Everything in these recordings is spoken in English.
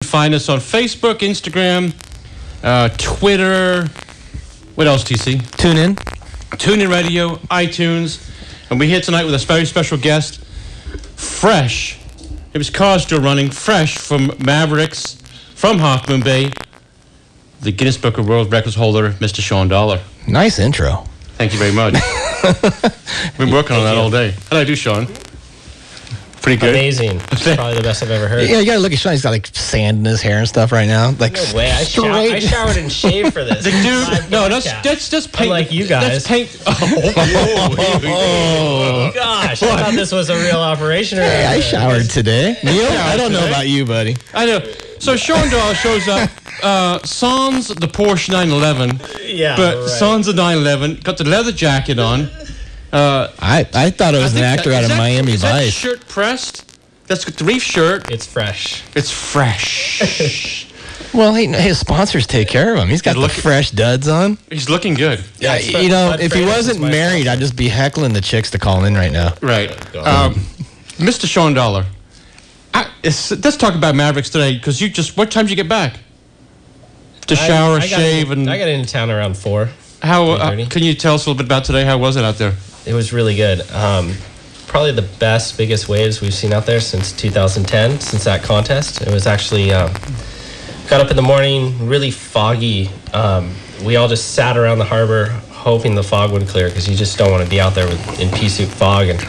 Find us on Facebook, Instagram, Twitter. What else, TC? TuneIn Radio, iTunes. And we're here tonight with a very special guest, fresh. His car's still running, fresh from Mavericks, from Half Moon Bay, the Guinness Book of World Records holder, Mr. Shawn Dollar. Nice intro. Thank you very much. We've been working on that all day. How do I do, Shawn? Pretty good. Amazing. Probably the best I've ever heard. Yeah, you gotta look at Shawn. He's got like sand in his hair and stuff right now. Like, no way. I showered and shaved for this. Dude, no, that's just paint. Unlike you guys. That's paint. Oh, gosh. I thought this was a real operation. Hey, I showered today. Neil, I don't know about you, buddy. I know. So Shawn Dollar shows up. Sans the Porsche 911. Yeah, but right. Sans the 911. Got the leather jacket on. I thought it was an actor out of Miami Vice. Is that shirt pressed? That's the reef shirt. It's fresh. It's fresh. Well, his sponsors take care of him. He's got the fresh duds on. He's looking good. Yeah, if he wasn't married, I'd just be heckling the chicks to call in right now. Right. Mr. Shawn Dollar, let's talk about Mavericks today, because what time did you get back? To shower, shave, and... I got into town around 4. How can you tell us a little bit about today? How was it out there? It was really good. Probably the biggest waves we've seen out there since 2010, since that contest. It was actually, got up in the morning, really foggy. We all just sat around the harbor hoping the fog would clear, because you just don't want to be out there in pea soup fog. And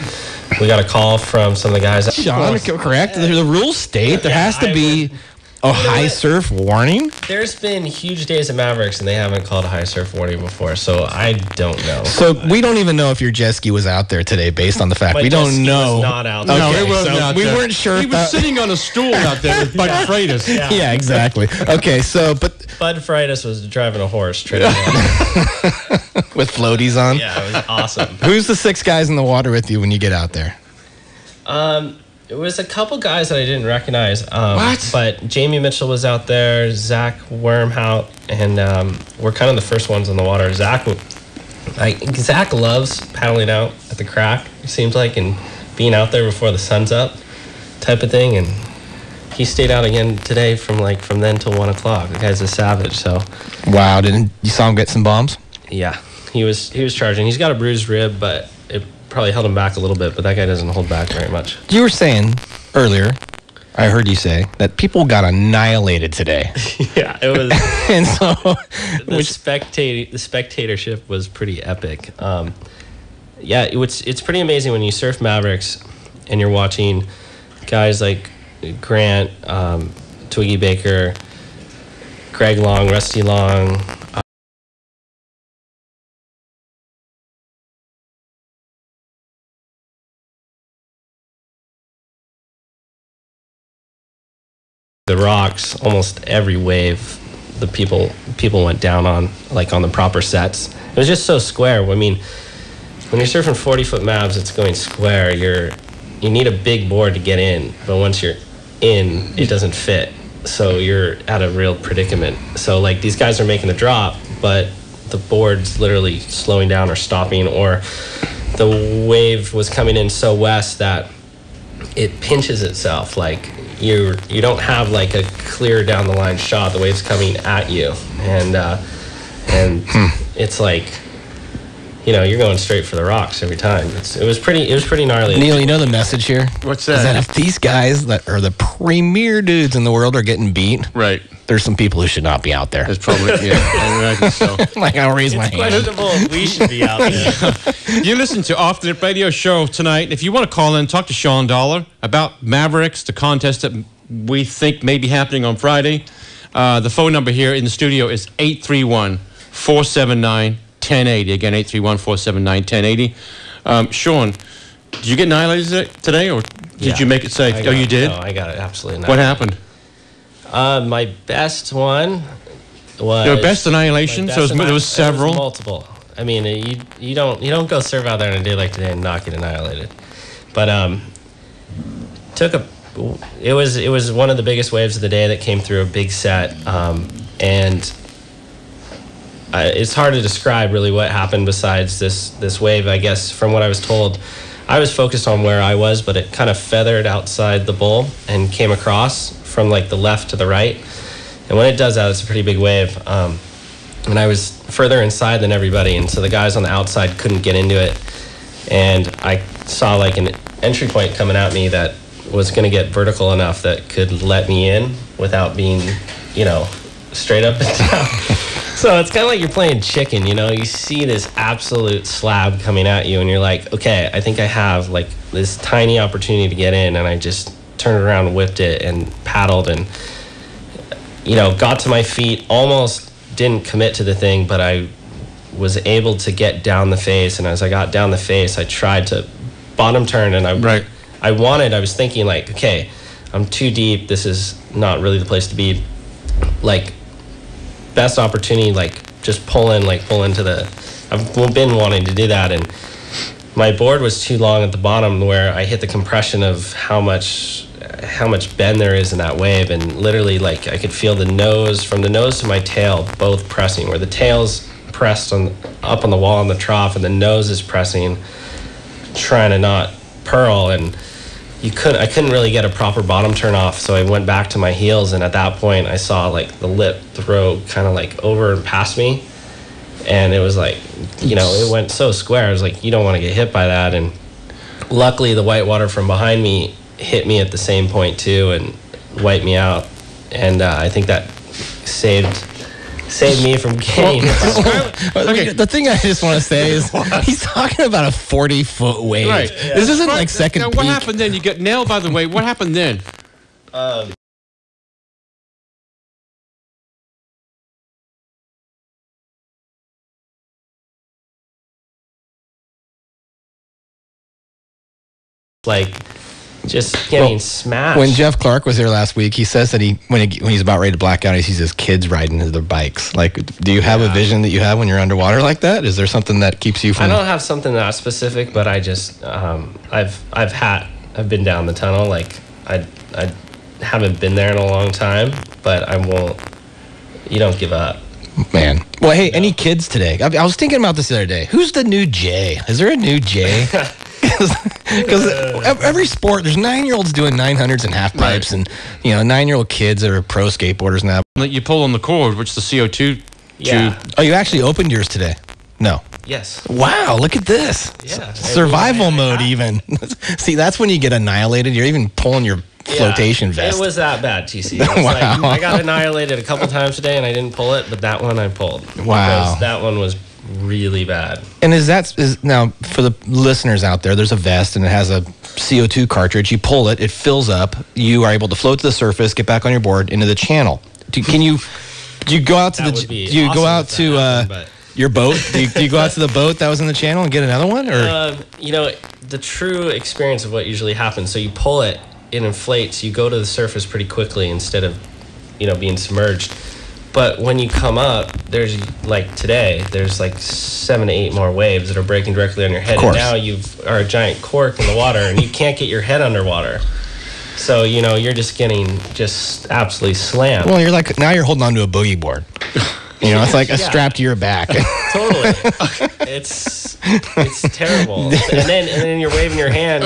we got a call from some of the guys. Shawn, correct? The rules state there has to be a high surf warning? There's been huge days at Mavericks, and they haven't called a high surf warning before, so I don't know. So we don't even know if your jet ski was out there today, based on the fact we don't know. Was not out there. No, it wasn't out there. We weren't sure. He was sitting on a stool out there with Bud Freitas. Yeah, exactly. Okay, so Bud Freitas was driving a horse with floaties on. Yeah, it was awesome. Who's the 6 guys in the water with you when you get out there? It was a couple guys that I didn't recognize. What? But Jamie Mitchell was out there, Zach Wormhout, and we're kind of the first ones on the water. Zach loves paddling out at the crack, it seems like, and being out there before the sun's up type of thing. And he stayed out again today from then till 1 o'clock. The guy's a savage, so. Wow, didn't you saw him get some bombs? Yeah, he was charging. He's got a bruised rib, but it probably held him back a little bit, but that guy doesn't hold back very much. You were saying earlier, I heard you say, that people got annihilated today. Yeah, it was. And so, the spectatorship was pretty epic. Yeah, it's pretty amazing when you surf Mavericks and you're watching guys like Grant, Twiggy Baker, Greg Long, Rusty Long, the rocks. Almost every wave the people went down on the proper sets. It was just so square. I mean, when you're surfing 40-foot Mavs, it's going square. You need a big board to get in, but once you're in, it doesn't fit, so you're at a real predicament. So these guys are making a drop, but the board's literally slowing down or stopping, or the wave was coming in so west that it pinches itself. You don't have a clear down the line shot. The wave's coming at you, and it's you're going straight for the rocks every time. It was pretty gnarly. Neil, you know the message here? What's that? Is that if these guys that are the premier dudes in the world are getting beat, right, there's some people who should not be out there. There's probably, I imagine so. I'll raise my hand. It's questionable if we should be out there. You listen to Off the Radio Show tonight. If you want to call in, talk to Shawn Dollar about Mavericks, the contest that we think may be happening on Friday. The phone number here in the studio is 831-479-1080. Again, 831-479-1080. Shawn, did you get annihilated today, or did you make it safe? You did? No, I got it absolutely. What happened? My best one was your best annihilation. So there was several. It was multiple. I mean, you don't go surf out there on a day like today and not get annihilated. But it was one of the biggest waves of the day that came through a big set, and it's hard to describe really what happened besides this wave. I guess from what I was told, I was focused on where I was, but it kind of feathered outside the bowl and came across from like the left to the right. And when it does that, it's a pretty big wave. And I was further inside than everybody, and so the guys on the outside couldn't get into it. And I saw like an entry point coming at me that was going to get vertical enough that could let me in without being, straight up and down. So it's kind of like you're playing chicken, You see this absolute slab coming at you, and you're like, okay, I think I have like this tiny opportunity to get in, and I just turned around and whipped it and paddled and, got to my feet, almost didn't commit to the thing, but I was able to get down the face, and as I got down the face, I tried to bottom turn, and I was thinking like, okay, I'm too deep, this is not really the place to be. Like, best opportunity, like just pull into the, I've been wanting to do that, and my board was too long at the bottom where I hit the compression of how much bend there is in that wave, and literally like I could feel from the nose to my tail both pressing, where the tail's pressed up on the wall in the trough and the nose is pressing, trying to not pearl, and I couldn't really get a proper bottom turn off, so I went back to my heels, and at that point I saw like the lip throw kind of like over and past me, and it was like, it went so square. I was like, you don't want to get hit by that, and luckily the white water from behind me hit me at the same point too and wiped me out, and I think that saved me from getting okay. The thing I just want to say is he's talking about a 40-foot wave. Right. Yeah. This isn't like second peak. What happened then? You get nailed by the wave. What happened then? Like just getting smashed. When Jeff Clark was here last week, he says that when he's about ready to black out, he sees his kids riding their bikes. Like, do you have a vision that you have when you're underwater like that? Is there something that keeps you from? I don't have something that specific, but I just I've been down the tunnel. Like I haven't been there in a long time, but I won't. You don't give up. Man. Well, hey, any kids today? I was thinking about this the other day. Who's the new Jay? Is there a new Jay? Because every sport, there's 9-year-olds doing 900s and half pipes, and 9-year-old kids that are pro skateboarders now. You pull on the cord, which the CO2. Yeah. Oh, you actually opened yours today? No. Yes. Wow, look at this. Yeah. Survival mode even. See, that's when you get annihilated. You're even pulling your flotation vest. It was that bad, TC. Wow. I got annihilated a couple times today, and I didn't pull it, but that one I pulled. Wow. Because that one was really bad. And is now, for the listeners out there, there's a vest, and it has a CO2 cartridge. You pull it, it fills up. You are able to float to the surface, get back on your board into the channel. Do you go out to your boat? Do you go out to the boat that was in the channel and get another one? Or the true experience of what usually happens. So you pull it, it inflates. You go to the surface pretty quickly instead of being submerged. But when you come up, there's like today, there's like 7 to 8 more waves that are breaking directly on your head. And now you are a giant cork in the water, and you can't get your head underwater. So you're just getting absolutely slammed. Well, you're holding on to a boogie board. It's like a strap to your back. Totally. It's terrible. And then you're waving your hand.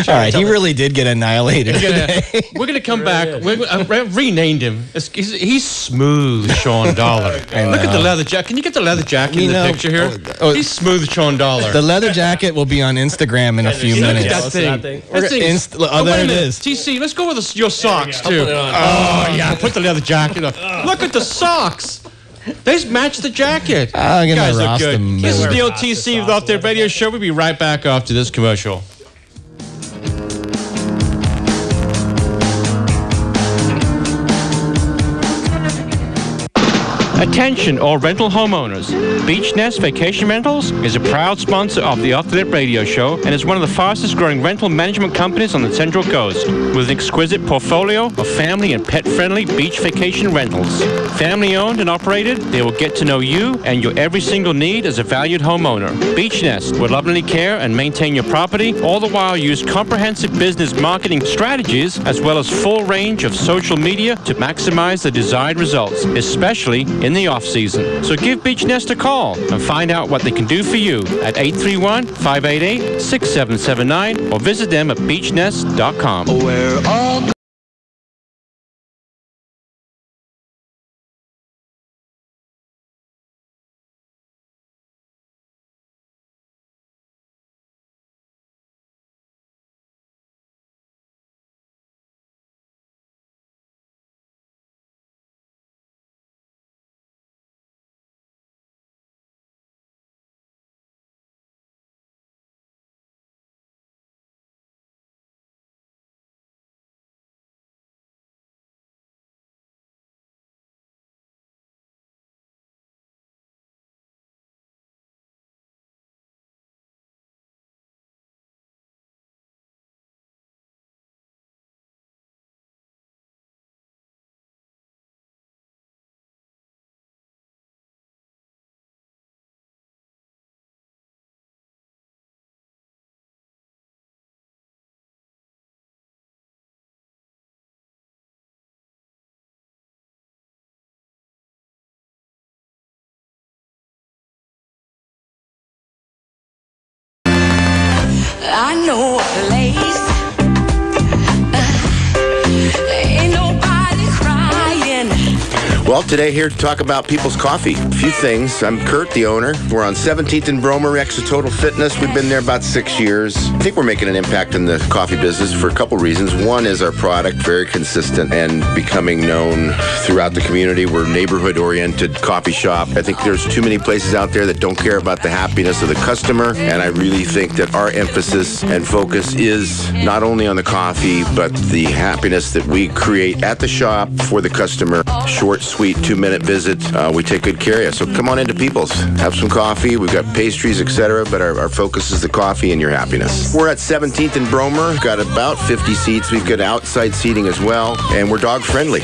All right, he really did get annihilated. We're gonna come back. I've renamed him. He's smooth, Shawn Dollar. Look at the leather jacket. Can you get the leather jacket in the picture here? He's smooth, Shawn Dollar. The leather jacket will be on Instagram in a few minutes. Look at that thing. There it is. TC, let's go with your socks too. Oh yeah, put the leather jacket on. Look at the socks. They match the jacket. You guys look good. This is the OTC Off Their Radio Show. We'll be right back after this commercial. Attention all rental homeowners. Beach Nest Vacation Rentals is a proud sponsor of the Off the Lip Radio Show and is one of the fastest growing rental management companies on the Central Coast with an exquisite portfolio of family and pet friendly beach vacation rentals. Family owned and operated, they will get to know you and your every single need as a valued homeowner. Beach Nest will lovingly care and maintain your property, all the while use comprehensive business marketing strategies as well as full range of social media to maximize the desired results, especially in the off-season. So give Beach Nest a call and find out what they can do for you at 831-588-6779 or visit them at beachnest.com. I know a place. Ain't nobody crying. Well, today here to talk about People's Coffee. A few things. I'm Kurt, the owner. We're on 17th and Bromer, Total Fitness. We've been there about 6 years. I think we're making an impact in the coffee business for a couple reasons. One is our product, very consistent and becoming known throughout the community. We're a neighborhood-oriented coffee shop. I think there's too many places out there that don't care about the happiness of the customer, and I really think that our emphasis and focus is not only on the coffee, but the happiness that we create at the shop for the customer. Short, sweet, 2-minute visit. We take good care of you. So come on into People's. Have some coffee. We've got pastries, etc., but our focus is the coffee and your happiness. We're at 17th and Bromer. We've got about 50 seats. We've got outside seating as well, and we're dog friendly.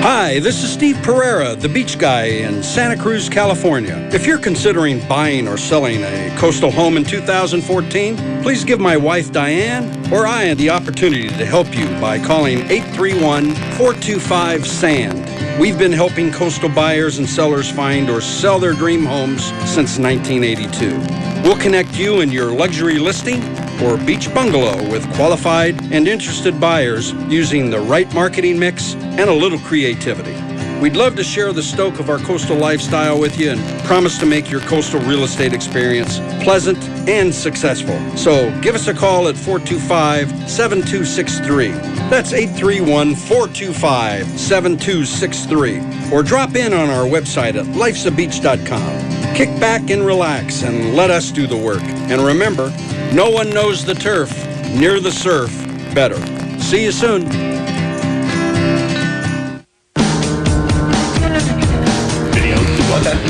Hi, this is Steve Pereira, the beach guy in Santa Cruz, California. If you're considering buying or selling a coastal home in 2014, please give my wife Diane or I the opportunity to help you by calling 831-425-SAND. We've been helping coastal buyers and sellers find or sell their dream homes since 1982. We'll connect you and your luxury listing or beach bungalow with qualified and interested buyers using the right marketing mix and a little creativity. We'd love to share the stoke of our coastal lifestyle with you and promise to make your coastal real estate experience pleasant and successful. So give us a call at 425-7263. That's 831-425-7263. Or drop in on our website at lifesabeach.com. Kick back and relax and let us do the work. And remember, no one knows the turf near the surf better. See you soon.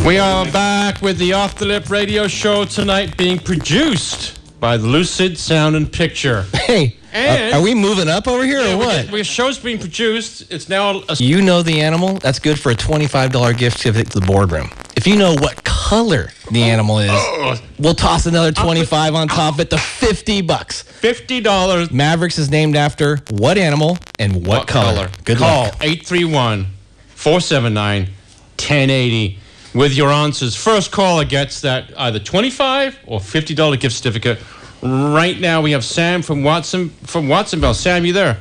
We are back with the Off the Lip radio show tonight, being produced by Lucid Sound and Picture. Hey, are we moving up over here or what? The show's being produced. It's now... You know the animal? That's good for a $25 gift certificate to the boardroom. If you know what color the animal is, we'll toss another $25 on top of it to $50. $50. Mavericks is named after what animal and what color? Good luck. Call 831-479-1080 with your answers. First caller gets that either $25 or $50 gift certificate. Right now we have Sam from Watsonville. Sam, you there?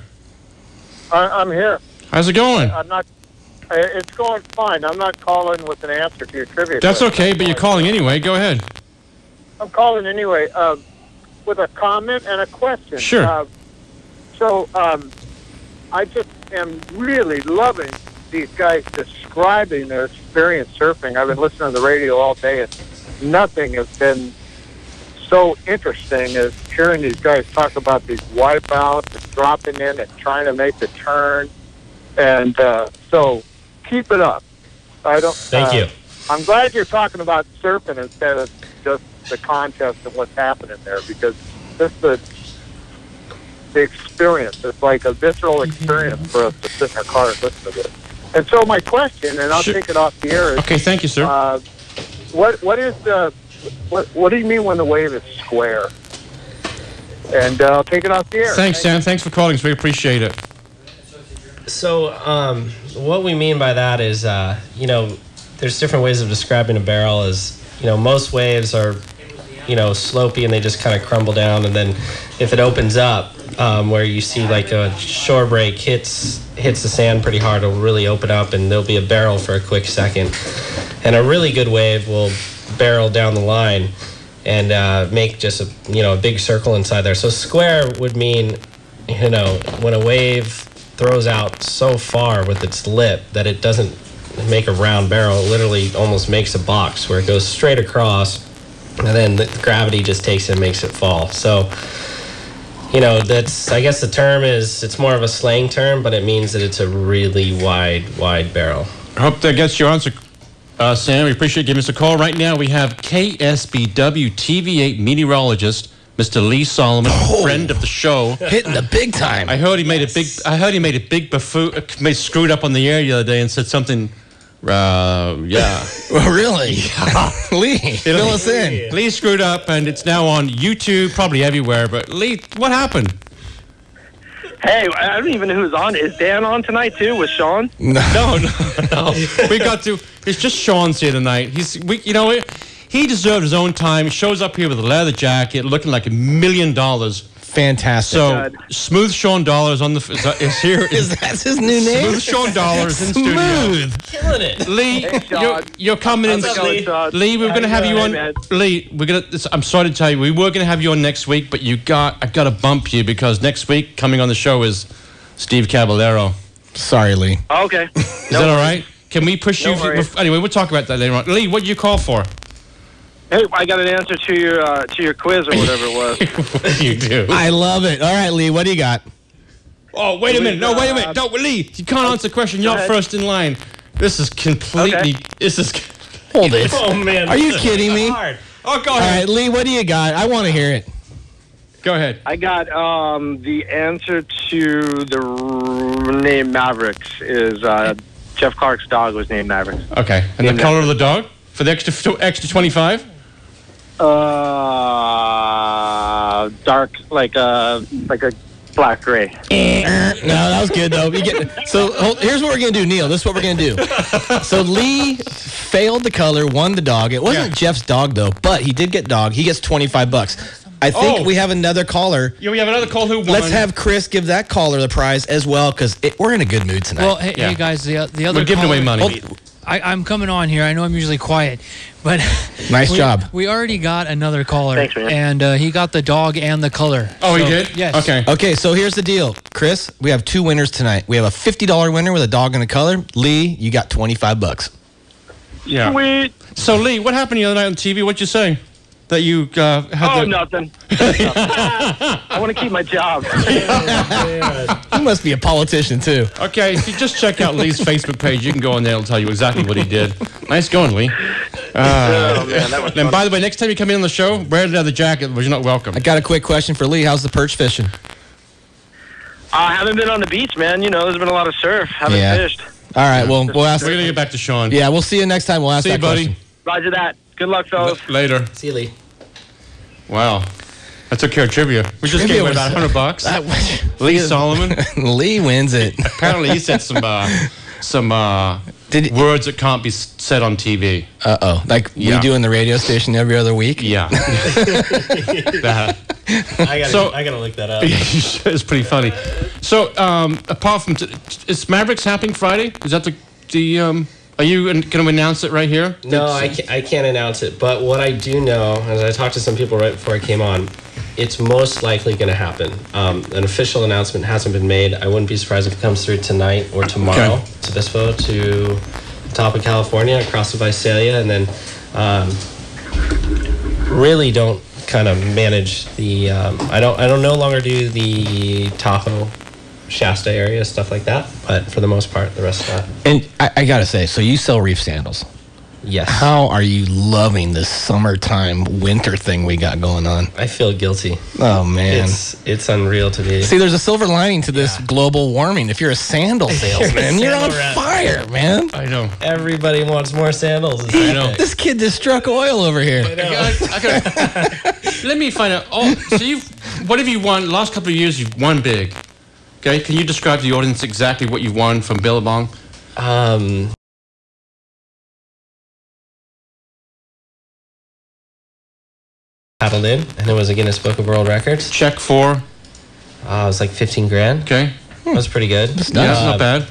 I'm here. How's it going? I'm not. It's going fine. I'm not calling with an answer to your trivia. That's okay, but you're calling anyway. Go ahead. I'm calling anyway with a comment and a question. Sure. I just am really loving these guys describing their experience surfing. I've been listening to the radio all day, and nothing has been so interesting as hearing these guys talk about these wipeouts and dropping in and trying to make the turn. And so keep it up. Thank you. I'm glad you're talking about surfing instead of just the contest and what's happening there, because this is the experience. It's like a visceral experience for us to sit in our car and listen to this. And so my question, and I'll take it off the air, is... Okay, thank you, sir. What do you mean when the wave is square? And I'll take it off the air. Thanks, Sam. Thanks for calling. We appreciate it. So what we mean by that is, there's different ways of describing a barrel. As most waves are, slopey and they just kind of crumble down, and then if it opens up, where you see like a shore break hits the sand pretty hard, it'll really open up and there'll be a barrel for a quick second. And a really good wave will barrel down the line and make just a big circle inside there. So square would mean, when a wave throws out so far with its lip that it doesn't make a round barrel, it literally almost makes a box where it goes straight across, and then the gravity just takes it and makes it fall. So, that's, I guess the term is, it's more of a slang term, but it means that it's a really wide barrel. I hope that gets your answer, Sam. We appreciate you giving us a call. Right now we have KSBW TV8 meteorologist, Mr. Lee Solomon, friend of the show, hitting the big time. I heard he made a big buffoon, screwed up on the air the other day and said something. Yeah. Well, really? Yeah. Lee, fill us in. Lee screwed up, and it's now on YouTube, probably everywhere. But Lee, what happened? Hey, I don't even know who's on. Is Dan on tonight too with Shawn? No. We got to. It's just Sean's here tonight. You know what? He deserved his own time. He shows up here with a leather jacket, looking like $1 million. Fantastic. So, Smooth Shawn Dollar is here. Is that his new name? Smooth Shawn Dollar is in studio. Killing it. Lee, you're coming in. Lee, we're going to have you on. Lee, I'm sorry to tell you, we were going to have you on next week, but I've got to bump you because next week coming on the show is Steve Caballero. Sorry, Lee. Okay. Is that all right? Can we push you? Anyway, we'll talk about that later on. Lee, what did you call for? Hey, I got an answer to your quiz or whatever it was. You do. I love it. All right, Lee, what do you got? Oh, wait a minute. No, wait a minute. No, Lee, you can't answer the question. You're not first in line. This is completely... Okay. This is... Hold it. Oh, man. Are you kidding me? Hard. Oh, go All ahead. right, Lee, what do you got? I want to hear it. Go ahead. I got the answer to the name Mavericks is Jeff Clark's dog was named Mavericks. Okay. And the color of the dog? For the extra 25? Dark, like a black gray. No, that was good though. Here's what we're gonna do, Neil. This is what we're gonna do. So Lee failed the color, won the dog. It wasn't Jeff's dog though, but he did get dog. He gets $25. I think we have another caller. Yeah, we have another caller who won. Let's have Chris give that caller the prize as well because we're in a good mood tonight. Well, hey guys, the other we're giving away money. I'm coming on here. I know I'm usually quiet, but nice job. We already got another caller. Thanks, man. And he got the dog and the color. Oh, he did? Yes. Okay, so here's the deal. Chris, we have 2 winners tonight. We have a $50 winner with a dog and a color. Lee, you got $25. Yeah. Sweet. So, Lee, what happened the other night on TV? What'd you say? That you had nothing. I want to keep my job. You must be a politician, too. Okay, if you just check out Lee's Facebook page, you can go on there. It'll tell you exactly what he did. Nice going, Lee. Oh, man, that was And by the way, next time you come in on the show, wear the leather jacket, but you're not welcome. I got a quick question for Lee. How's the perch fishing? I haven't been on the beach, man. You know, there's been a lot of surf. Haven't fished. All right, well, we'll ask. We're going to get back to Shawn. Yeah, we'll see you next time. We'll ask See you, that buddy. question. Roger that. Good luck, fellas. Later. See you, Lee. Wow. I took care of trivia. We just gave away about $100. Lee Solomon. Lee wins it. Apparently, he said some words that can't be said on TV. Uh-oh. Like we do in the radio station every other week? Yeah. I gotta look that up. It's pretty funny. So, apart from... is Mavericks happening Friday? Is that the are you going to announce it right here? No, I can't announce it. But what I do know, as I talked to some people right before I came on, it's most likely going to happen. An official announcement hasn't been made. I wouldn't be surprised if it comes through tonight or tomorrow to Obispo, to the top of California, across the Visalia, and then really don't kind of manage the... I don't no longer do the Tahoe, Shasta area, stuff like that, but for the most part, the rest of that. And I gotta say, so you sell reef sandals. Yes. How are you loving this summertime winter thing we got going on? I feel guilty. Oh, man. It's unreal to me. See, there's a silver lining to this global warming. If you're a sandal salesman, you're on fire, man. I know. Everybody wants more sandals. I know. This kid just struck oil over here. Let me find out. Oh, so what have you won? Last couple of years, you've won big. Okay, can you describe to the audience exactly what you've won from Billabong? Paddled in, and it was a Guinness Book of World Records. Check for? It was like 15 grand. Okay. That was pretty good. That's not bad.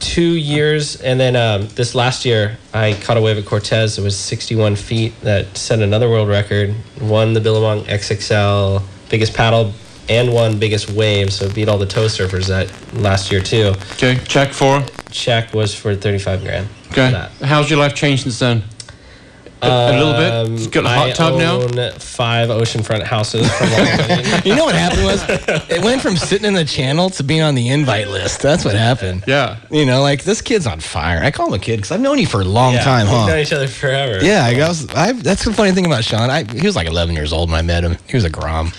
2 years, and then this last year, I caught a wave at Cortes. It was 61 feet. That set another world record. Won the Billabong XXL biggest paddle and won biggest wave, so it beat all the toe surfers that last year too. Okay. Check for? Check was for 35 grand. Okay. How's your life changed since then? A little bit. You've got a hot tub now. I own 5 oceanfront houses. From You know what happened was it went from sitting in the channel to being on the invite list. That's what happened. Yeah. You know, like this kid's on fire. I call him a kid because I've known you for a long time, huh? We've known each other forever. Yeah, that's the funny thing about Shawn. He was like 11 years old when I met him. He was a grom.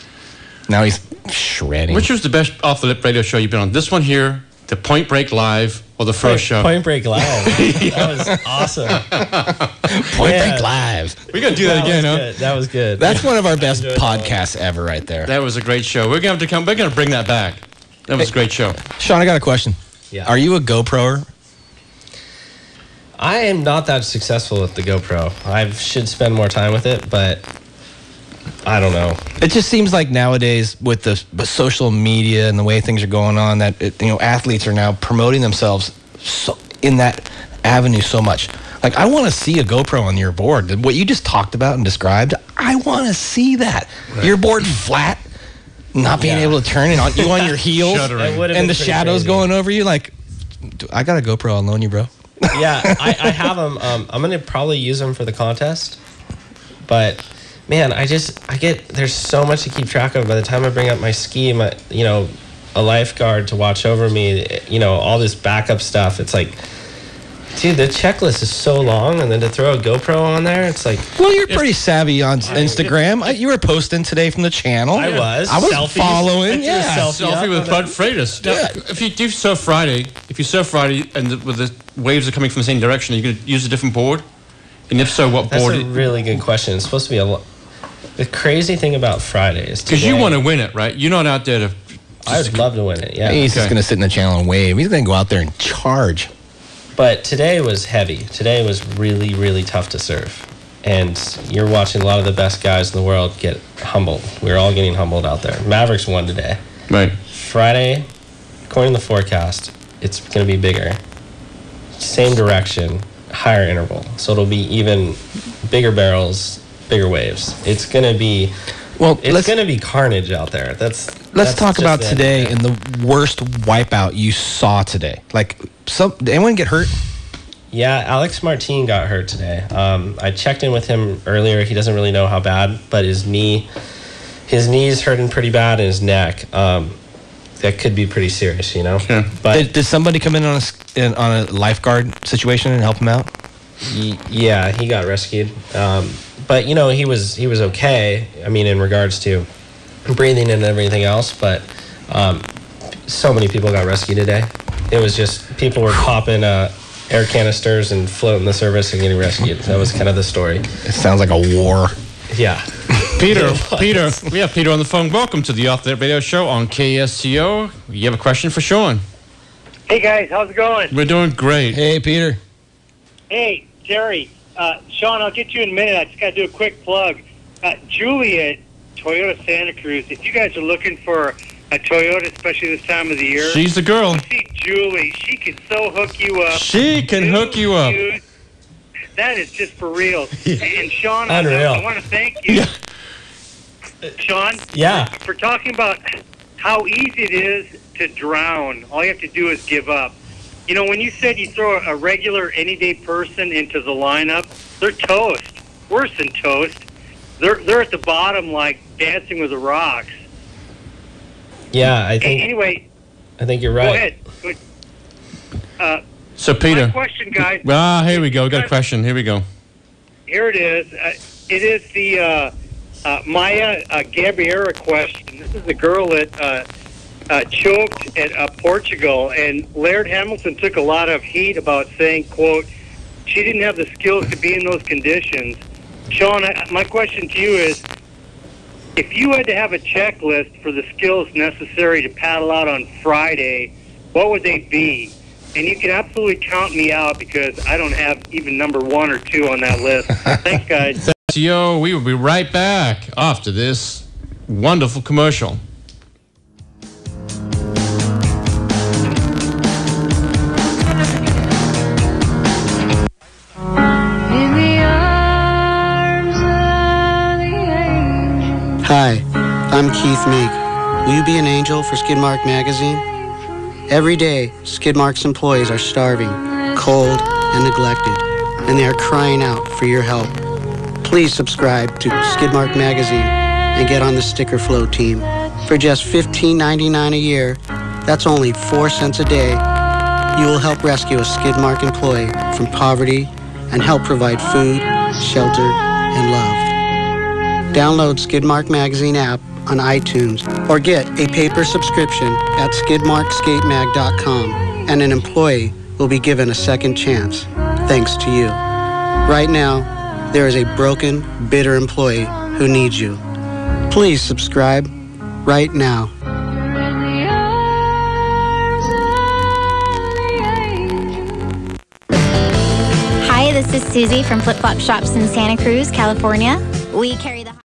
Now he's shredding. Which was the best off the lip radio show you've been on? This one here, the Point Break Live, or the first show? Point Break Live. That was awesome. Point Break Live. We're gonna do that again, huh? That was good. That's one of our best podcasts ever, right there. That was a great show. We're gonna have to come. We're gonna bring that back. That was a great show. Shawn, I got a question. Yeah. Are you a GoProer? I am not that successful with the GoPro. I should spend more time with it, but I don't know. It just seems like nowadays with the social media and the way things are going on that athletes are now promoting themselves in that avenue so much. Like, I want to see a GoPro on your board. What you just talked about and described, I want to see that. Right. Your board flat, not being able to turn it on you on your heels, and the shadows going over you. Like, I got a GoPro. I'll loan you, bro. Yeah, I have them. I'm going to probably use them for the contest. But, man, there's so much to keep track of. By the time I bring up my ski, a lifeguard to watch over me, all this backup stuff, it's like, dude, the checklist is so long, and then to throw a GoPro on there, it's like... Well, you're pretty savvy on Instagram. You were posting today from the channel. I was. Following. Selfie with Bud Freitas. Yeah. If you do surf Friday, and with the waves are coming from the same direction, are you going to use a different board? And if so, what board? That's a really good question. It's supposed to be the crazy thing about Friday is because you want to win it, right? You're not out there to... I would love to win it, yeah. He's just going to sit in the channel and wave. He's going to go out there and charge. But today was heavy. Today was really, really tough to surf. And you're watching a lot of the best guys in the world get humbled. We're all getting humbled out there. Mavericks won today. Right. Friday, according to the forecast, it's going to be bigger. Same direction, higher interval. So it'll be even bigger barrels, bigger waves. It's going to be... Well, it's going to be carnage out there. Let's talk about today and the worst wipeout you saw today. Like, did anyone get hurt? Yeah, Alex Martin got hurt today. I checked in with him earlier. He doesn't really know how bad, but his knee's hurting pretty bad, and his neck. That could be pretty serious, Yeah. But did somebody come in on a lifeguard situation and help him out? Yeah, he got rescued. But he was okay. I mean, in regards to breathing and everything else. But so many people got rescued today. It was just people were popping air canisters and floating the surface and getting rescued. That was kind of the story. It sounds like a war. Yeah. Peter, we have Peter on the phone. Welcome to the Off the Air Radio Show on KSCO. You have a question for Shawn. Hey guys, how's it going? We're doing great. Hey, Peter. Hey, Jerry. Shawn, I'll get you in a minute. I just got to do a quick plug. Julie at Toyota Santa Cruz, if you guys are looking for a Toyota, especially this time of the year. She's the girl. See Julie. She can so hook you up. She can hook you up. That is just for real. And Shawn, I want to thank you. Yeah. Shawn? Yeah. For talking about how easy it is to drown. All you have to do is give up. When you said you throw a regular, anyday person into the lineup, they're toast. Worse than toast. They're at the bottom like Dancing with the Rocks. Yeah, I think you're right. Go ahead. So, Peter. My question, guys. Here we go. We got a question. Here we go. Here it is. It is the Maya Gabriera question. This is the girl that choked at Portugal, and Laird Hamilton took a lot of heat about saying, quote, she didn't have the skills to be in those conditions. Shawn, my question to you is, if you had to have a checklist for the skills necessary to paddle out on Friday, what would they be? And you can absolutely count me out because I don't have even number 1 or 2 on that list. Thanks, guys. Thanks, yo. We will be right back after this wonderful commercial. Hi, I'm Keith Meek. Will you be an angel for Skidmark Magazine? Every day, Skidmark's employees are starving, cold, and neglected, and they are crying out for your help. Please subscribe to Skidmark Magazine and get on the sticker flow team. For just $15.99 a year, that's only 4 cents a day, you will help rescue a Skidmark employee from poverty and help provide food, shelter, and love. Download Skidmark Magazine app on iTunes or get a paper subscription at skidmarkskatemag.com, and an employee will be given a second chance, thanks to you. Right now, there is a broken, bitter employee who needs you. Please subscribe right now. this is Susie from Flip Flop Shops in Santa Cruz, California. We carry the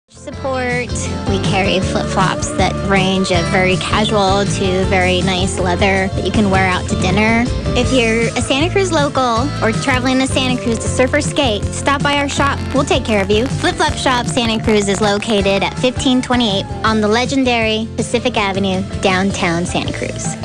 support. We carry flip-flops that range of very casual to very nice leather that you can wear out to dinner. If you're a Santa Cruz local or traveling to Santa Cruz to surf or skate, stop by our shop. We'll take care of you. Flip Flop Shop Santa Cruz is located at 1528 on the legendary Pacific Avenue, downtown Santa Cruz.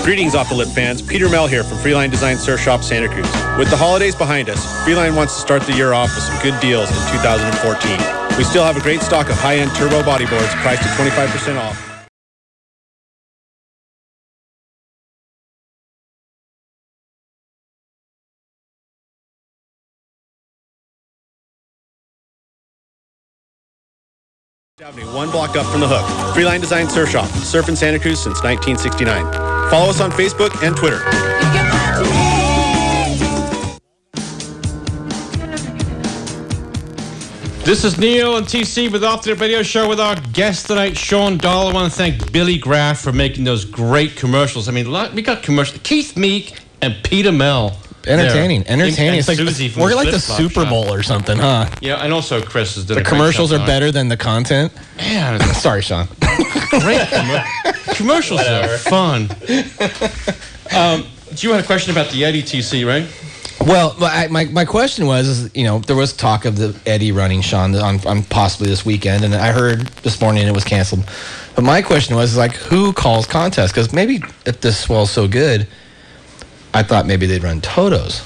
Greetings, Off the Lip fans. Peter Mell here from Freeline Design Surf Shop Santa Cruz. With the holidays behind us, Freeline wants to start the year off with some good deals in 2014. We still have a great stock of high-end turbo bodyboards priced at 25% off. Avenue, one block up from the hook. Freeline Design Surf Shop, surfing Santa Cruz since 1969. Follow us on Facebook and Twitter. This is Neil and TC with Off the Lip Radio Show with our guest tonight, Shawn Dollar. I want to thank Billy Graff for making those great commercials. I mean, we got commercials. Keith Meek and Peter Mell. Entertaining. It's like we're like the Super Bowl or something, huh? Yeah, and also Chris has done the commercials are better than the content. Man, sorry, Sean. Great commercials are fun. You had a question about the Eddie, TC, right? Well, my question was, there was talk of the Eddie running, Sean, on possibly this weekend, and I heard this morning it was canceled. But my question was, who calls contests? Because maybe if this swell's so good, I thought maybe they'd run Totos.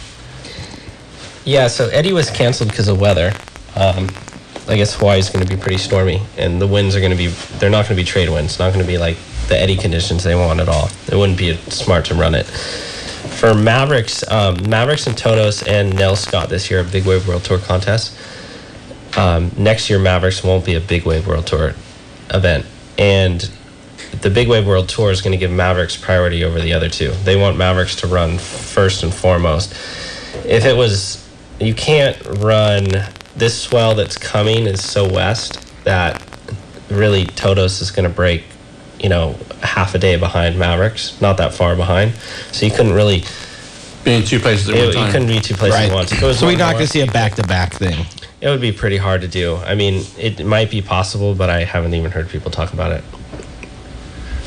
Yeah, so Eddie was canceled because of weather. I guess Hawaii's going to be pretty stormy, and the winds are going to be, they're not going to be trade winds. It's not going to be like the Eddie conditions they want at all. It wouldn't be smart to run it. For Mavericks, Mavericks and Totos and Nell Scott this year, a Big Wave World Tour contest. Next year, Mavericks won't be a Big Wave World Tour event. And the Big Wave World Tour is going to give Mavericks priority over the other two. They want Mavericks to run first and foremost. If it was, you can't run, this swell that's coming is so west that really Totos is going to break, half a day behind Mavericks, not that far behind. So you couldn't really be in two places at one time. You couldn't be two places at once. So we're not going to see a back-to-back thing. It would be pretty hard to do. I mean, it might be possible, but I haven't even heard people talk about it.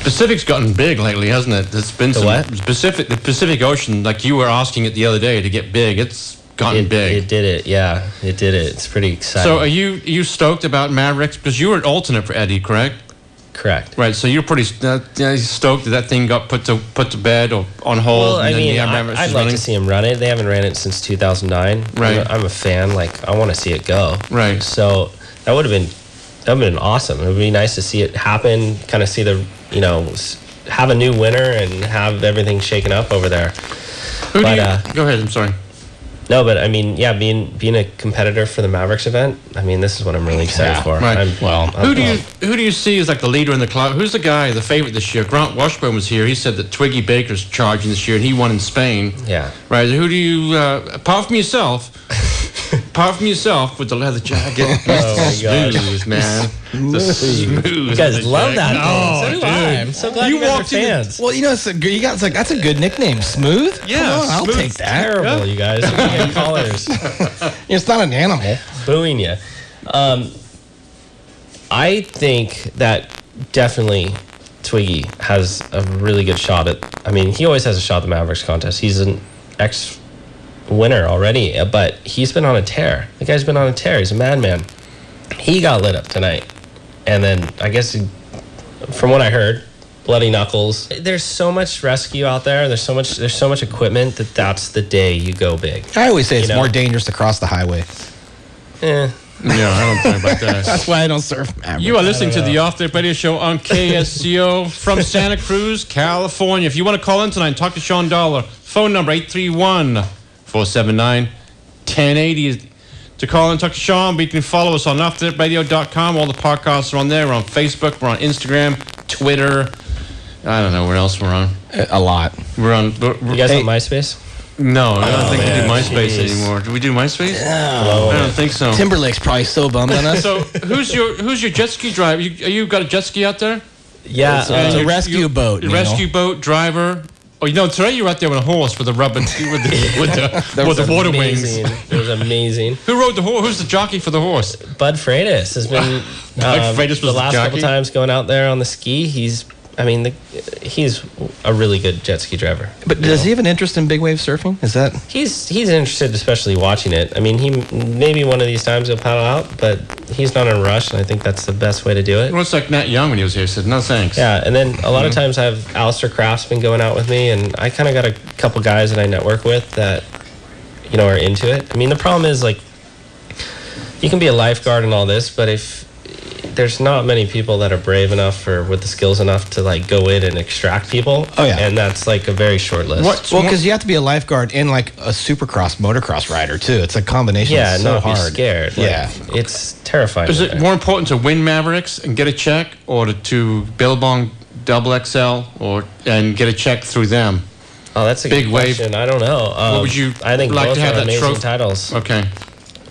Pacific's gotten big lately, hasn't it? It's been the Pacific Ocean, like you were asking it the other day, to get big. It's gotten big. It did it, yeah. It did it. It's pretty exciting. So are you stoked about Mavericks? Because you were an alternate for Eddie, correct? Correct. Right, so you're pretty stoked that thing got put to bed or on hold. Well, I mean, I'd like to see him run it. They haven't ran it since 2009. Right. I'm a fan. I want to see it go. Right. So that would have been awesome. It would be nice to see it happen, kind of see the, have a new winner and have everything shaken up over there. Go ahead, I'm sorry. No, but I mean, yeah, being a competitor for the Mavericks event, I mean, this is what I'm really excited for. Right. Who do you see as like the leader in the cloud? Who's the guy, the favorite this year? Grant Washburn was here. He said that Twiggy Baker's charging this year, and he won in Spain. Yeah. Right. Who do you, apart from yourself, with the leather jacket, smooth, man. Smooth. You guys love that. Oh, so do I. I'm so glad you guys are fans. Well, that's a good nickname, Smooth. Yeah, I'll take that. Terrible, you guys. You're getting callers. It's not an animal. Booing you. I think that definitely Twiggy has a really good shot at. I mean, he always has a shot at the Mavericks contest. He's an ex-winner already, but he's been on a tear. The guy's been on a tear. He's a madman. He got lit up tonight, and then I guess from what I heard, bloody knuckles. There's so much rescue out there. There's so much equipment that's the day you go big. I always say it's more dangerous to cross the highway. Yeah, I don't think about that. That's why I don't surf Mavericks. You are listening to the Off the Lip Radio Show on KSCO from Santa Cruz, California. If you want to call in tonight and talk to Shawn Dollar, phone number 831-479-1080 to to call and talk to Shawn. But you can follow us on offthetradio.com. All the podcasts are on there. We're on Facebook. We're on Instagram, Twitter. I don't know where else we're on. A lot. We're on. You guys on MySpace? No, I don't think we do MySpace anymore. Do we do MySpace? No. I don't think so. Timberlake's probably so bummed on us. So who's your jet ski driver? You got a jet ski out there? Yeah, it's a rescue boat. Rescue boat driver. Oh, today you're out there with a horse with the rubber with the water amazing. wings. It was amazing. Who rode the horse? Who's the jockey for the horse? Bud Freitas has been Freitas was the last jockey? couple times going out there on the ski. He's a really good jet ski driver. But does he have an interest in big wave surfing? Is that he's interested, especially watching it. I mean, he maybe one of these times he'll paddle out, but he's not in a rush, and I think that's the best way to do it. Well, it's like Nat Young when he was here. He said, "No thanks." Yeah, and then a lot of times I have Alistair Kraft's been going out with me, and I kind of got a couple guys that I network with that are into it. I mean, the problem is like you can be a lifeguard and all this, but if there's not many people that are brave enough or with the skills enough to like go in and extract people. Oh yeah, and that's like a very short list. Well, because you have to be a lifeguard and like a supercross motocross rider too. It's a combination. Yeah, it's so not hard. Be scared. Yeah, it's terrifying. Is it more important to win Mavericks and get a check, or to Billabong Double XL and get a check through them? Oh, that's a big good question. wave. I don't know. What would you? I think like both to have are that amazing trophy? titles. Okay.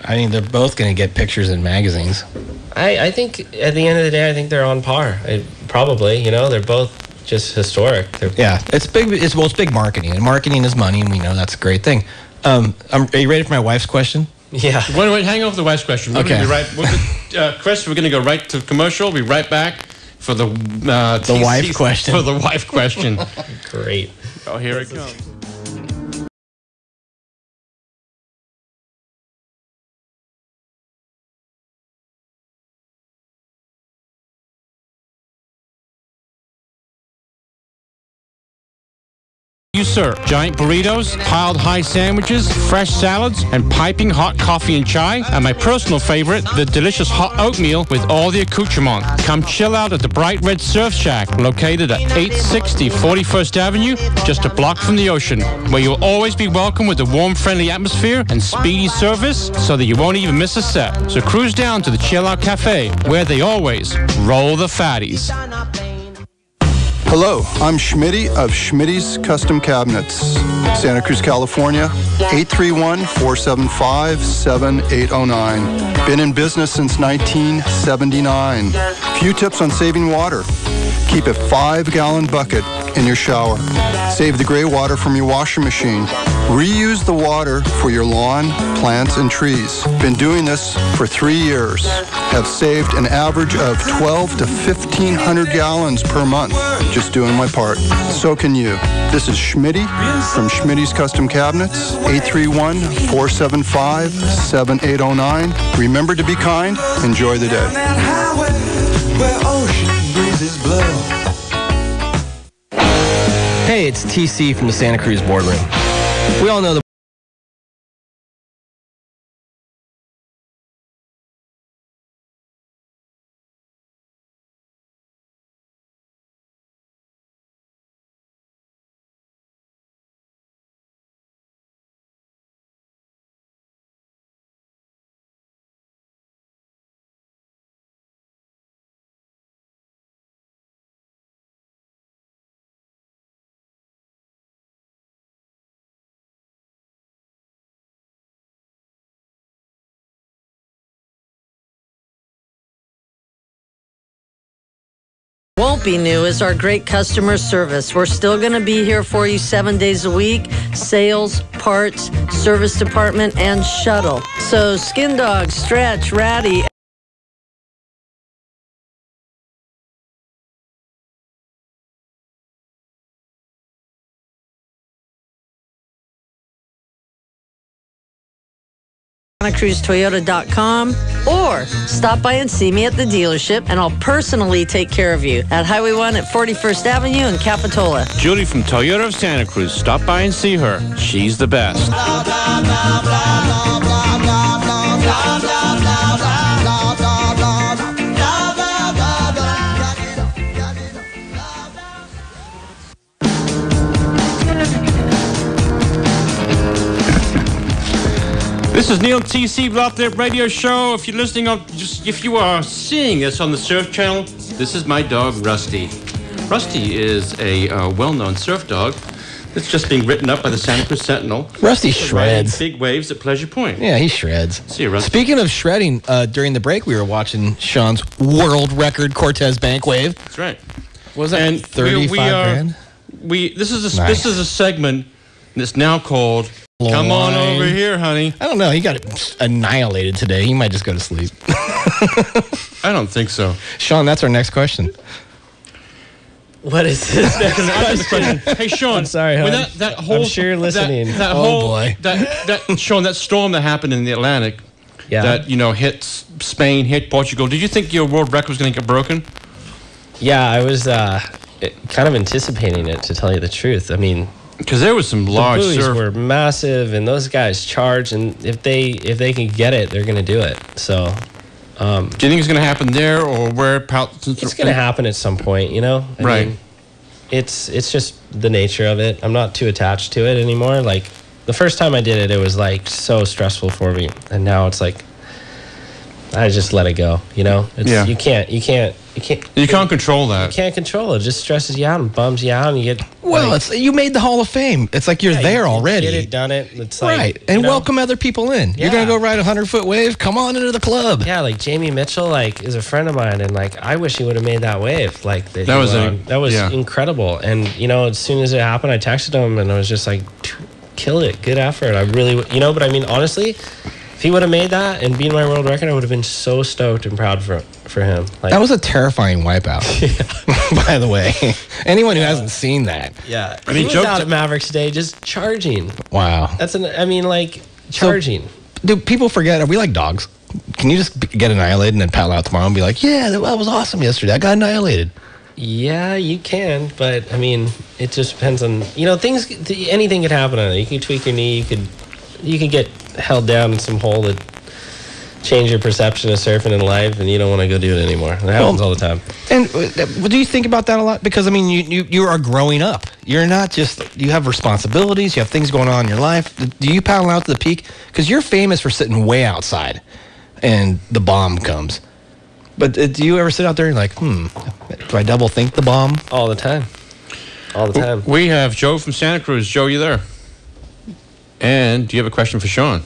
I mean, they're both going to get pictures in magazines. I think at the end of the day, I think they're on par. Probably, they're both just historic. It's big. It's big marketing, and marketing is money, and we know that's a great thing. Are you ready for my wife's question? Yeah. Wait, hang on for the wife's question. We're Okay. gonna be right, Chris, we're going to go right to commercial. We'll be right back for the wife question. For the wife question. Great. Oh, here it comes. You serve giant burritos, piled high sandwiches, fresh salads, and piping hot coffee and chai. And my personal favorite, the delicious hot oatmeal with all the accoutrement. Come chill out at the Bright Red Surf Shack, located at 860 41st Avenue, just a block from the ocean, where you'll always be welcome with a warm, friendly atmosphere and speedy service so that you won't even miss a set. So cruise down to the Chill Out Cafe, where they always roll the fatties. Hello, I'm Schmitty of Schmitty's Custom Cabinets, Santa Cruz, California, 831-475-7809. Been in business since 1979. Few tips on saving water. Keep a 5-gallon bucket in your shower. Save the gray water from your washing machine. Reuse the water for your lawn, plants, and trees. Been doing this for 3 years. Have saved an average of 12 to 1,500 gallons per month. Just doing my part. So can you. This is Schmitty from Schmitty's Custom Cabinets, 831-475-7809. Remember to be kind. Enjoy the day. Hey, it's TC from the Santa Cruz boardroom. We all know the Won't be new is our great customer service. We're still going to be here for you 7 days a week. Sales, parts, service department, and shuttle. So Skin Dog, Stretch, Ratty. SantaCruzToyota.com or stop by and see me at the dealership and I'll personally take care of you at Highway 1 at 41st Avenue in Capitola. Julie from Toyota of Santa Cruz. Stop by and see her. She's the best. This is Neil TC Off the Radio Show. If you're listening on, if you are seeing this on the Surf Channel, this is my dog Rusty. Rusty is a well-known surf dog that's just being written up by the Santa Cruz Sentinel. Rusty shreds. Big waves at Pleasure Point. Yeah, he shreds. See you, Rusty. Speaking of shredding, during the break we were watching Sean's world record Cortes Bank wave. That's right. What was that? 35 grand. This is a segment that's now called "Come On Over Here, Honey." I don't know. He got annihilated today. He might just go to sleep. I don't think so. Sean, that's our next question. What is this next question? Hey, Sean. I'm sorry, when hon. that whole, I'm sure you're listening. Boy. Sean, that storm that happened in the Atlantic that, hit Spain, hit Portugal, did you think your world record was going to get broken? Yeah, I was kind of anticipating it, to tell you the truth. I mean, because there was some large buoys were massive, and those guys charge, and if they can get it, they're going to do it. So, do you think it's going to happen there, or where? It's going to happen at some point, I mean, it's just the nature of it. I'm not too attached to it anymore. Like the first time I did it, it was like so stressful for me, and now it's like I just let it go. It's, you can't control that. You can't control it. It just stresses you out and bums you out, and you get. Well, you made the Hall of Fame. It's like you're there already. Did it, done it. It's right, like, and welcome other people in. You're gonna go ride a 100-foot wave. Come on into the club. Yeah, like Jamie Mitchell, is a friend of mine, and I wish he would have made that wave. Like that was incredible. And as soon as it happened, I texted him, and I was just like, "Kill it, good effort." I really, But I mean, honestly, if he would have made that and beat my world record, I would have been so stoked and proud for him. That was a terrifying wipeout. By the way, anyone who hasn't seen that. Yeah, he was out at Mavericks today just charging. Wow. Charging. Do people forget? Are we like dogs? Can you just get annihilated and then paddle out tomorrow and be like, "Yeah, that was awesome yesterday. I got annihilated." Yeah, you can, but I mean, it just depends on things. Anything could happen on it. You can tweak your knee. You could get held down in some hole that change your perception of surfing in life, and you don't want to go do it anymore. It happens all the time. And do you think about that a lot? Because I mean, you are growing up. You're not just, you have responsibilities. You have things going on in your life. Do you paddle out to the peak? Because you're famous for sitting way outside, and the bomb comes. But do you ever sit out there and like, do I double think the bomb? All the time. All the time. We have Joe from Santa Cruz. Joe, you there? And do you have a question for Sean?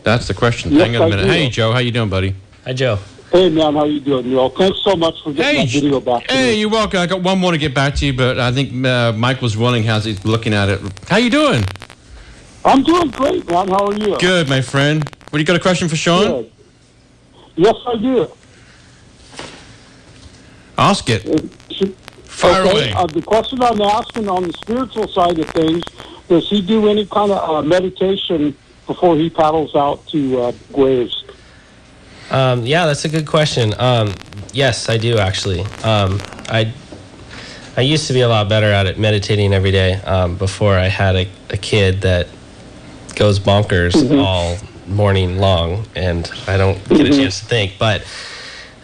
That's the question. Yes, Hang on a minute. I do. Hey, Joe. How you doing, buddy? Hi, Joe. Hey, man. How you doing, Neil? Thanks so much for getting that video back to me. Hey, you're welcome. I got one more to get back to you, but I think Mike was willing as he's looking at it. How you doing? I'm doing great, man. How are you? Good, my friend. What, you got a question for Sean? Good. Yes, I do. Ask it. Fire away. The question I'm asking on the spiritual side of things, does he do any kind of meditation before he paddles out to waves? Yeah, that's a good question. Yes, I do actually. I used to be a lot better at it, meditating every day, before I had a kid that goes bonkers all morning long, and I don't get a chance to think. But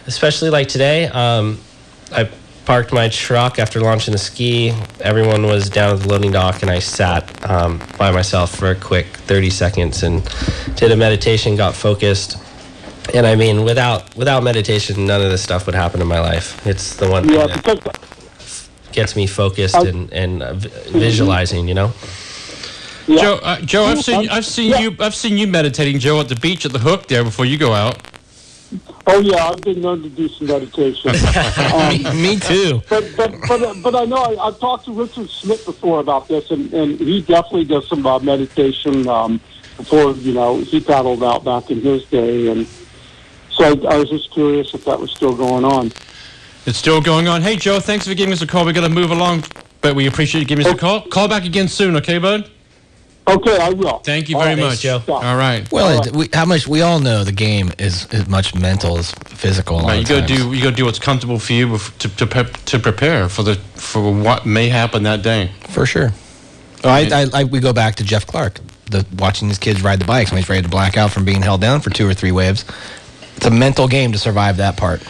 especially like today, I parked my truck after launching the ski. Everyone was down at the loading dock, and I sat by myself for a quick 30 seconds and did a meditation, got focused. And I mean, without meditation, none of this stuff would happen in my life. It's the one thing that gets me focused and visualizing, Yeah. Joe, I've seen you meditating, Joe, at the beach at the Hook there before you go out. Oh yeah, I've been known to do some meditation. Me too. But I know I've talked to Richard Smith before about this, and he definitely does some meditation before he paddled out back in his day, and so I was just curious if that was still going on. It's still going on. Hey Joe, thanks for giving us a call. We got to move along, but we appreciate you giving us a call. Call back again soon, okay, bud? Okay, I will. Thank you very much, Joe. All right. Well, we all know the game is as much mental as physical. Right, you got to do what's comfortable for you to prepare for what may happen that day. For sure. We go back to Jeff Clark, watching his kids ride the bikes when he's ready to black out from being held down for 2 or 3 waves. It's a mental game to survive that part.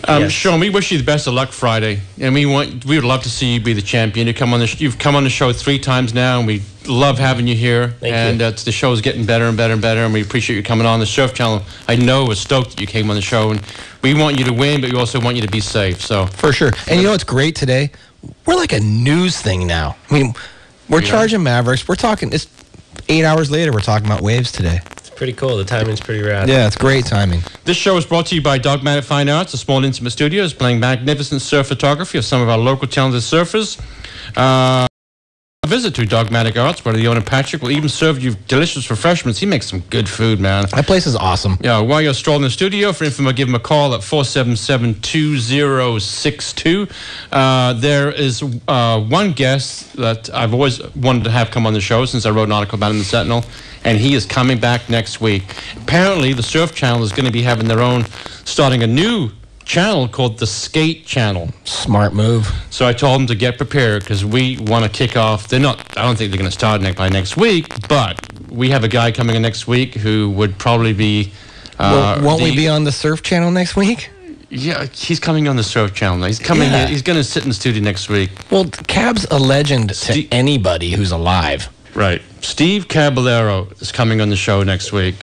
Yes. Sean, we wish you the best of luck Friday, and we would love to see you be the champion. You've come on the show 3 times now, and we love having you here. Thank you. The show is getting better and better and better, and we appreciate you coming on the Surf Channel. I know was stoked that you came on the show, and we want you to win, but we also want you to be safe. So for sure. And you know what's great today? We're like a news thing now. I mean, we're charging Mavericks. We're talking. It's 8 hours later. We're talking about waves today. Pretty cool. The timing's pretty rad. Yeah, it's great timing. This show is brought to you by Dogmatic Fine Arts, a small and intimate studio, is playing magnificent surf photography of some of our local talented surfers. A visit to Dogmatic Arts, where the owner Patrick will even serve you delicious refreshments. He makes some good food, man. That place is awesome. Yeah, while you're strolling the studio, for info, give him a call at 477-2062. There is one guest that I've always wanted to have come on the show since I wrote an article about him in the Sentinel, and he is coming back next week. Apparently, the Surf Channel is going to be having their own, starting a new channel called the Skate Channel. Smart move. So I told them to get prepared because we want to kick off. I don't think they're going to start by next week, but we have a guy coming in next week who would probably be... won't we be on the Surf Channel next week? Yeah, he's coming on the Surf Channel. He's coming in. He's going to sit in the studio next week. Well, Cab's a legend to anybody who's alive. Right. Steve Caballero is coming on the show next week.